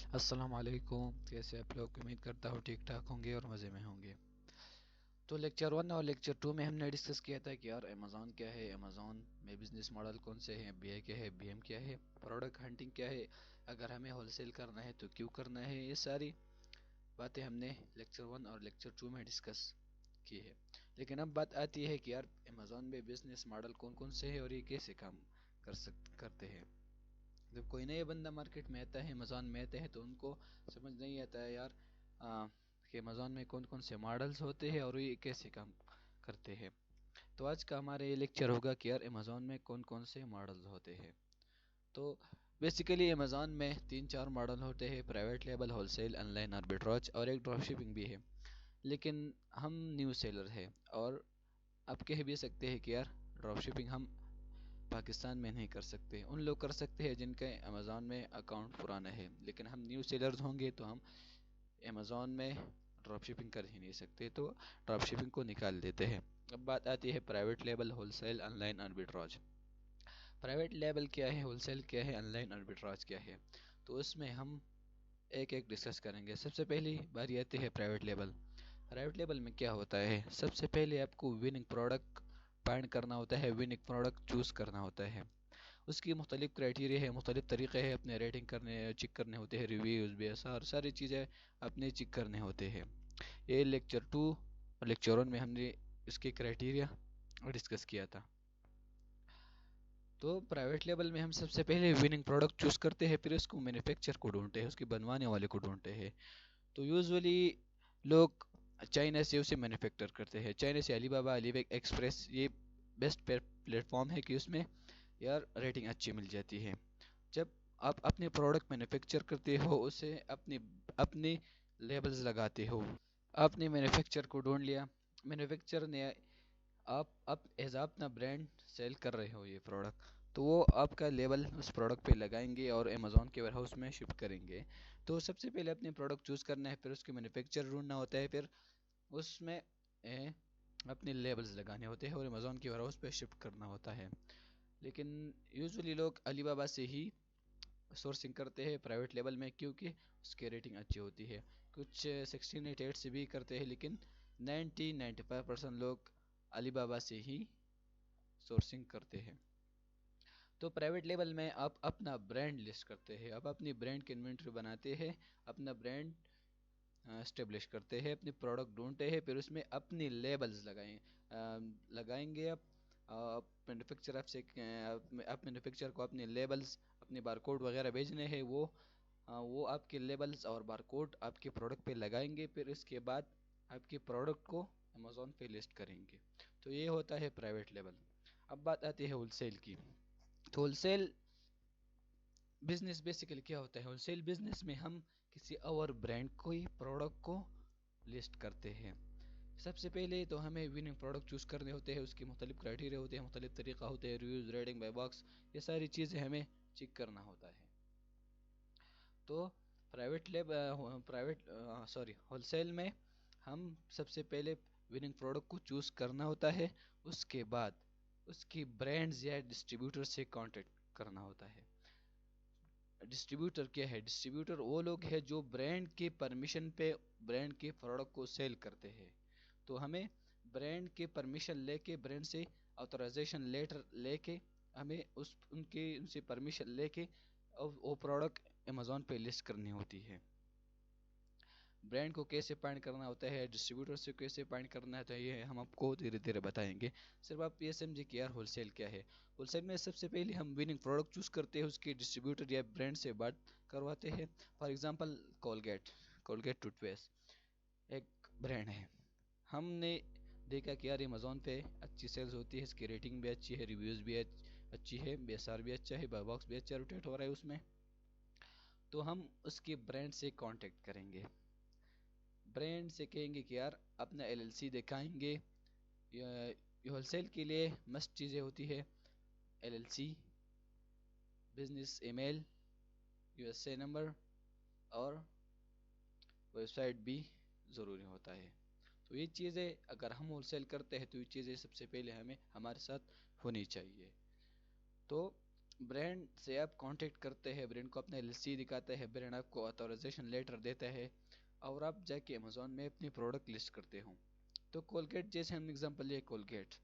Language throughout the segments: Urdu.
السلام علیکم، کیسے آپ لوگ؟ امید کرتا ہوں ٹھیک ٹھاک ہوں گے اور مزے میں ہوں گے۔ تو لیکچر ون اور لیکچر ٹو میں ہم نے ڈسکس کیا تھا کہ یار امیزون کیا ہے، امیزون میں بزنس ماڈل کون سے ہیں، بی اے کیا ہے، بی ایم کیا ہے، پروڈکٹ ہنٹنگ کیا ہے، اگر ہمیں ہول سیل کرنا ہے تو کیوں کرنا ہے، یہ ساری باتیں ہم نے لیکچر ون اور لیکچر ٹو میں ڈسکس کی ہے۔ لیکن اب بات آتی ہے کہ یار امیزون میں بزنس ماڈل کون کون سے ہیں اور یہ کیسے کام کرتے ہیں۔ جب کوئی نیا بندہ مارکیٹ میں آتا ہے، امیزون میں آتا ہے، تو ان کو سمجھ نہیں آتا ہے یار کہ امیزون میں کون کون سے ماڈلز ہوتے ہیں اور یہ کیسے کام کرتے ہیں۔ تو آج کا ہمارا یہ لیکچر ہوگا کہ یار امیزون میں کون کون سے ماڈلز ہوتے ہیں۔ تو بیسیکلی امیزون میں تین چار ماڈل ہوتے ہیں: private label, wholesale, online arbitrage اور ایک ڈراپ شپنگ بھی ہے۔ لیکن ہم نیو سیلر ہیں اور آپ کہہ بھی سکتے ہیں کہ یار ڈراپ شپنگ ہم پاکستان میں نہیں کر سکتے، ان لوگ کر سکتے ہیں جن کا امیزون میں اکاؤنٹ پرانا ہے، لیکن ہم نیو سیلرز ہوں گے تو ہم امیزون میں ڈراپ شپنگ کر ہی نہیں سکتے، تو ڈراپ شپنگ کو نکال دیتے ہیں۔ اب بات آتی ہے private label, wholesale, online arbitrage. Private label کیا ہے، ہول سیل کیا ہے، آن لائن آربیٹراج کیا ہے، تو اس میں ہم ایک ایک ڈسکس کریں گے۔ سب سے پہلی باری آتی ہے پرائیویٹ لیبل۔ پرائیویٹ لیبل میں کیا ہوتا ہے؟ سب سے پہلے آپ کو وننگ پروڈکٹ فائنڈ کرنا ہوتا ہے، وننگ پروڈکٹ چوز کرنا ہوتا ہے۔ اس کی مختلف کرائٹیریا ہے، مختلف طریقے ہیں، اپنے ریٹنگ کرنے چیک کرنے ہوتے ہیں، ریویوز بھی ایسا ساری چیزیں اپنے چیک کرنے ہوتے ہیں۔ یہ لیکچر ٹو اور لیکچر ون میں ہم نے اس کے کرائٹیریا ڈسکس کیا تھا۔ تو پرائیویٹ لیبل میں ہم سب سے پہلے وننگ پروڈکٹ چوز کرتے ہیں، پھر اس کو مینوفیکچر کو ڈھونڈتے ہیں، اس کے بنوانے والے کو ڈھونڈتے ہیں۔ تو یوزولی لوگ چائنا سے اسے مینوفیکچر کرتے ہیں، چائنا سے علی بابا، علی ایکسپریس، یہ بیسٹ پلیٹ فارم ہے کہ اس میں یار ریٹنگ اچھی مل جاتی ہے۔ جب آپ اپنے پروڈکٹ مینوفیکچر کرتے ہو، اسے اپنے لیبلز لگاتے ہو، آپ نے مینوفیکچر کو ڈھونڈ لیا، مینوفیکچر نے آپ ایز اپنا برانڈ سیل کر رہے ہو یہ پروڈکٹ، تو وہ آپ کا لیبل اس پروڈکٹ پہ لگائیں گے اور امیزون کے ویئر ہاؤس میں شپ کریں گے۔ تو سب سے پہلے اپنے پروڈکٹ چوز کرنا ہے، پھر اس کے مینوفیکچر ڈھونڈنا ہوتا ہے، پھر اس میں اپنے لیبلز لگانے ہوتے ہیں اور امیزون کے ویئر ہاؤس پہ شپ کرنا ہوتا ہے۔ لیکن یوزولی لوگ علی بابا سے ہی سورسنگ کرتے ہیں پرائیویٹ لیبل میں، کیونکہ اس کی ریٹنگ اچھی ہوتی ہے۔ کچھ 1688 سے بھی کرتے ہیں، لیکن 95% لوگ علی بابا سے ہی سورسنگ کرتے ہیں۔ تو پرائیویٹ لیبل میں آپ اپنا برانڈ لسٹ کرتے ہیں، آپ اپنی برانڈ کی انوینٹری بناتے ہیں، اپنا برانڈ اسٹیبلش کرتے ہیں، اپنے پروڈکٹ ڈھونڈتے ہیں، پھر اس میں اپنی لیبلز لگائیں گے آپ مینوفیکچر آپ مینوفیکچر کو اپنے لیبلز، اپنے بارکوڈ وغیرہ بھیجنے ہیں، وہ آپ کے لیبلز اور بارکوڈ آپ کے پروڈکٹ پہ لگائیں گے، پھر اس کے بعد آپ کے پروڈکٹ کو امیزون پہ لسٹ کریں گے۔ تو یہ ہوتا ہے پرائیویٹ لیبل۔ اب بات آتی ہے ہول سیل کی۔ تو ہول سیل بزنس بیسیکلی کیا ہوتا ہے؟ ہول سیل بزنس میں ہم کسی اور برانڈ کوئی پروڈکٹ کو لسٹ کرتے ہیں۔ سب سے پہلے تو ہمیں وننگ پروڈکٹ چوز کرنے ہوتے ہیں، اس کے مختلف کرائٹیریا ہوتے ہیں، مختلف طریقہ ہوتے ہیں، ریویوز، ریٹنگ، بائی باکس، یہ ساری چیزیں ہمیں چیک کرنا ہوتا ہے۔ تو ہول سیل میں ہم سب سے پہلے وننگ پروڈکٹ کو چوز کرنا ہوتا ہے، اس کے بعد اس کی برانڈز یا ڈسٹریبیوٹر سے کانٹیکٹ کرنا ہوتا ہے۔ ڈسٹریبیوٹر کیا ہے؟ ڈسٹریبیوٹر وہ لوگ ہیں جو برانڈ کے پرمیشن پہ برانڈ کے پروڈکٹ کو سیل کرتے ہیں۔ تو ہمیں برانڈ کے پرمیشن لے کے، برانڈ سے آتھورائزیشن لیٹر لے کے، ہمیں ان سے پرمیشن لے کے وہ پروڈکٹ امیزون پہ لسٹ کرنی ہوتی ہے۔ برانڈ کو کیسے فائنڈ کرنا ہوتا ہے، ڈسٹریبیوٹر سے کیسے فائنڈ کرنا ہوتا ہے، یہ ہم آپ کو دھیرے دھیرے بتائیں گے۔ صرف آپ یہ سمجھے کہ یار ہول سیل کیا ہے۔ ہول سیل میں سب سے پہلے ہم وننگ پروڈکٹ چوز کرتے ہیں، اس کے ڈسٹریبیوٹر یا برانڈ سے بات کرواتے ہیں۔ For example Colgate tooth paste ایک برانڈ ہے، ہم نے دیکھا کہ یار امیزون پہ اچھی سیلز ہوتی ہے، اس کی ریٹنگ بھی اچھی ہے، ریویوز بھی اچھی ہے، بی ایس آر بھی اچھا ہے، بائی باکس بھی اچھا روٹیٹ ہو رہا ہے اس میں، تو ہم اس کے برانڈ سے کانٹیکٹ کریں گے۔ برانڈ سے کہیں گے کہ یار اپنا ایل ایل سی دکھائیں گے۔ یہ ہول سیل کے لیے مسٹ چیزیں ہوتی ہے: L L C, business email, U S A number اور ویب سائٹ بھی ضروری ہوتا ہے۔ تو یہ چیزیں اگر ہم ہول سیل کرتے ہیں تو یہ چیزیں سب سے پہلے ہمارے ساتھ ہونی چاہیے۔ تو برانڈ سے آپ کانٹیکٹ کرتے ہیں، برانڈ کو اپنا LLC دکھاتے ہیں، برانڈ آپ کو آتھورائزیشن لیٹر دیتا ہے اور آپ جا کے امیزون میں اپنی پروڈکٹ لسٹ کرتے ہو. تو کولگیٹ جیسے ہم اگزامپل لے، کولگیٹ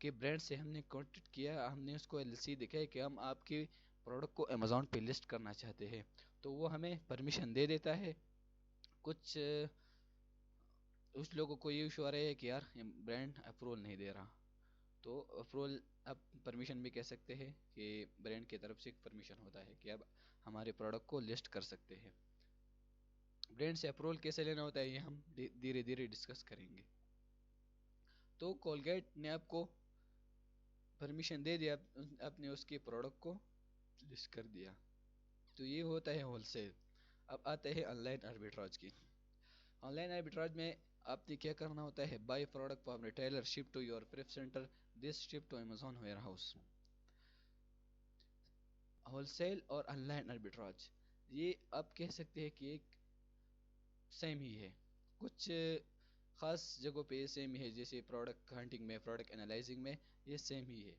کے برانڈ سے ہم نے کانٹیکٹ کیا، ہم نے اس کو LLC دکھایا کہ ہم آپ کی پروڈکٹ کو امیزون پہ لسٹ کرنا چاہتے ہیں، تو وہ ہمیں پرمیشن دے دیتا ہے. کچھ اس لوگوں کو یہ ایشو آ رہا ہے کہ یار برانڈ اپروول نہیں دے رہا، تو اپروول اب پرمیشن بھی کہہ سکتے ہیں کہ برانڈ کی طرف سے ایک پرمیشن ہوتا ہے کہ اب ہمارے پروڈکٹ کو لسٹ کر سکتے ہیں. برانڈ سے اپروول کیسے لینا ہوتا ہے یہ ہم دھیرے دھیرے ڈسکس کریں گے. تو کولگیٹ نے آپ کو پرمیشن دے دیا، آپ نے اس کی پروڈکٹ کو لسٹ کر دیا. تو یہ ہوتا ہے ہول سیل. اب آتے ہیں آن لائن آربیٹراج کی. آن لائن آربیٹراج میں آپ نے کیا کرنا ہوتا ہے، buy product from retailer ship to your prep centre this ship to Amazon warehouse. Wholesale اور آن لائن آربیٹراج یہ آپ کہہ سکتے ہیں کہ ایک سیم ہی ہے، کچھ خاص جگہوں پہ یہ سیم ہی ہے، جیسے پروڈکٹ ہنٹنگ میں، پروڈکٹ انالائزنگ میں یہ سیم ہی ہے.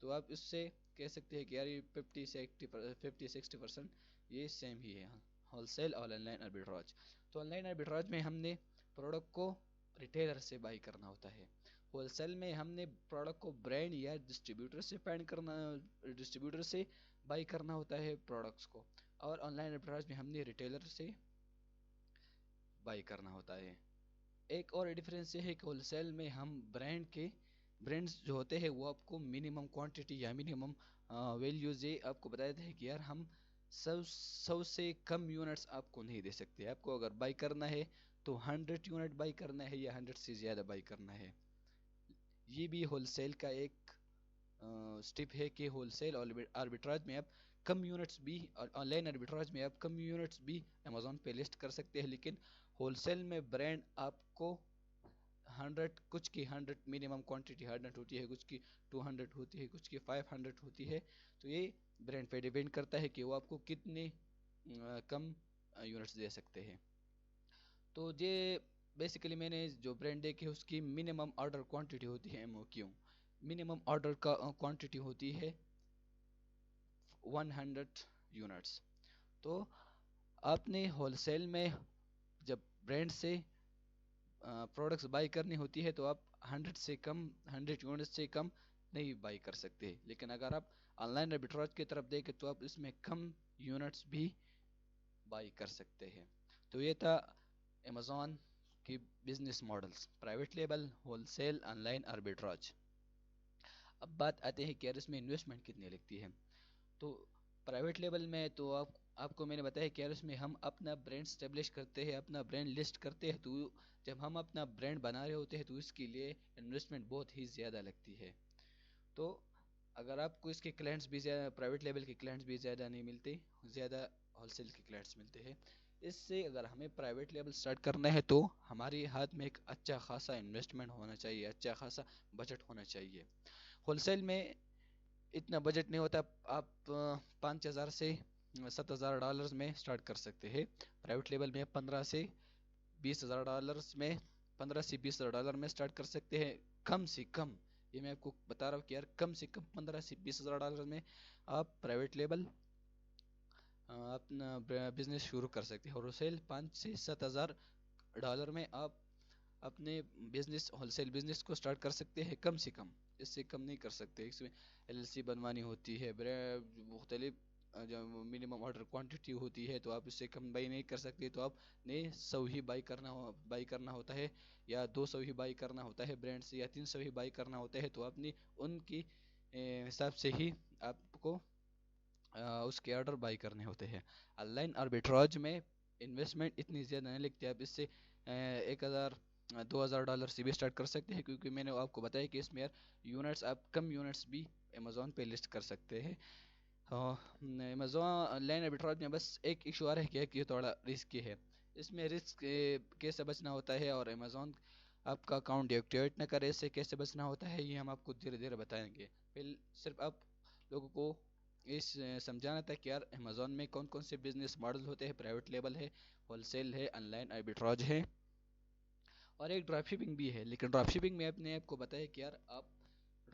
تو آپ اس سے کہہ سکتے ہیں کہ یار یہ 50-60% یہ سیم ہی ہے، ہول سیل اور آن لائن آربیٹراج. تو آن لائن آربیٹراج میں ہم نے پروڈکٹ کو ریٹیلر سے بائی کرنا ہوتا ہے. ہول سیل میں ہم نے پروڈکٹ کو برانڈ یا ڈسٹریبیوٹر سے بائی کرنا ہوتا ہے پروڈکٹس کو، اور آن لائن آربیٹراج میں ہم نے ریٹیلر سے بائی کرنا ہوتا ہے. ایک اور ڈفرینس یہ ہے کہ ہول سیل میں ہم برانڈز جو ہوتے ہیں وہ آپ کو منیمم کوانٹٹی یا منیمم ویلیوز یہ آپ کو بتا دیتے ہیں کہ یار ہم سو سے کم یونٹس آپ کو نہیں دے سکتے. آپ کو اگر بائی کرنا ہے تو 100 یونٹ بائی کرنا ہے یا 100 سے زیادہ بائی کرنا ہے. یہ بھی ہول سیل کا ایک سٹیپ ہے کہ ہول سیل آربیٹراج میں آپ کم یونٹس بھی، اور آن لائن آربیٹراج میں آپ کم یونٹس بھی امیزون پہ لسٹ کر سکتے ہیں، لیکن ہول سیل میں برانڈ آپ کو 100، کچھ کی 100 منیمم کوانٹٹی 100 ہوتی ہے، کچھ کی 200 ہوتی ہے، کچھ کی 500 ہوتی ہے. تو یہ برانڈ پہ ڈیپینڈ کرتا ہے کہ وہ آپ کو کتنے کم یونٹس دے سکتے ہیں. تو یہ بیسیکلی میں نے جو برانڈ دیکھے اس کی منیمم آرڈر کوانٹٹی ہوتی ہے MOQ. منیمم آرڈر کا کوانٹٹی ہوتی ہے 100 یونٹس. تو آپ نے ہول سیل میں جب برانڈ سے پروڈکٹس بائی کرنی ہوتی ہے تو آپ 100 یونٹس سے کم نہیں بائی کر سکتے. لیکن اگر آپ آن لائن آربیٹراج کی طرف دیکھیں تو آپ اس میں کم یونٹس بھی بائی کر سکتے ہیں. تو یہ تھا امیزون کی business models, private label, wholesale, online arbitrage. اب بات آتے ہیں کہ یار اس میں انویسٹمنٹ کتنی لگتی ہے. تو پرائیویٹ لیبل میں تو آپ کو میں نے بتایا کہ یار اس میں ہم اپنا برانڈ اسٹیبلش کرتے ہیں، اپنا برانڈ لسٹ کرتے ہیں. تو جب ہم اپنا برانڈ بنا رہے ہوتے ہیں تو اس کے لیے انویسٹمنٹ بہت ہی زیادہ لگتی ہے. تو اگر آپ کو اس کے کلائنٹس بھی زیادہ، پرائیویٹ لیبل کے کلائنٹس بھی زیادہ نہیں ملتے، زیادہ ہول سیل کے کلائنٹس ملتے ہیں. اس سے اگر ہمیں پرائیویٹ لیبل سٹارٹ کرنا ہے تو ہمارے ہاتھ میں ایک اچھا خاصا انویسٹمنٹ ہونا چاہیے، اچھا خاصا بجٹ ہونا چاہیے. ہول سیل میں اتنا بجٹ نہیں ہوتا، آپ 5,000 سے $7,000 میں سٹارٹ کر سکتے ہیں. پرائیویٹ لیبل میں 15 سے $20,000 میں سٹارٹ کر سکتے ہیں کم سے کم. یہ میں آپ کو بتا رہا ہوں کہ یار کم سے کم $15 سے $20,000 میں آپ پرائیویٹ لیبل اپنا بزنس شروع کر سکتے ہیں. اور ہول سیل 5 سے $7,000 میں آپ اپنے بزنس، ہول سیل بزنس کو سٹارٹ کر سکتے ہیں کم سے کم. اس سے کم نہیں کر سکتے. اس میں LLC بنوانی ہوتی ہے، مختلف جو منیمم آرڈر کوانٹٹی ہوتی ہے، تو آپ اس سے کم بائی نہیں کر سکتے. تو آپ نے 100 ہی بائی کرنا ہوتا ہے، یا 200 ہی بائی کرنا ہوتا ہے برانڈ سے، یا 300 ہی بائی کرنا ہوتا ہے. تو آپ نے ان کی حساب سے ہی آپ کو اس کے آرڈر بائی کرنے ہوتے ہیں. آن لائن آربیٹراج میں انویسٹمنٹ اتنی زیادہ نہیں لگتی. آپ اس سے $1,000-2,000 سے بھی سٹارٹ کر سکتے ہیں، کیونکہ میں نے آپ کو بتایا کہ اس میں یونٹس، آپ کم یونٹس بھی امیزون پہ لسٹ کر سکتے ہیں. امیزون آن لائن آربیٹراج میں بس ایک ایشو آ رہا ہے کہ یہ تھوڑا رسکی ہے. اس میں رسک کیسے بچنا ہوتا ہے، اور امیزون آپ کا اکاؤنٹ ڈی ایکٹیویٹ نہ کرے، اس سے کیسے بچنا ہوتا ہے، یہ ہم آپ کو دھیرے دھیرے بتائیں گے. پھر صرف آپ لوگوں کو اس سمجھانا تھا کہ یار امیزون میں کون کون سے بزنس ماڈل ہوتے ہیں. پرائیویٹ لیبل ہے، ہول سیل ہے، آن لائن آربیٹراج ہے، اور ایک ڈراپ شپنگ بھی ہے. لیکن ڈراپ شپنگ میں آپ کو بتایا کہ یار آپ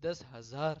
10,000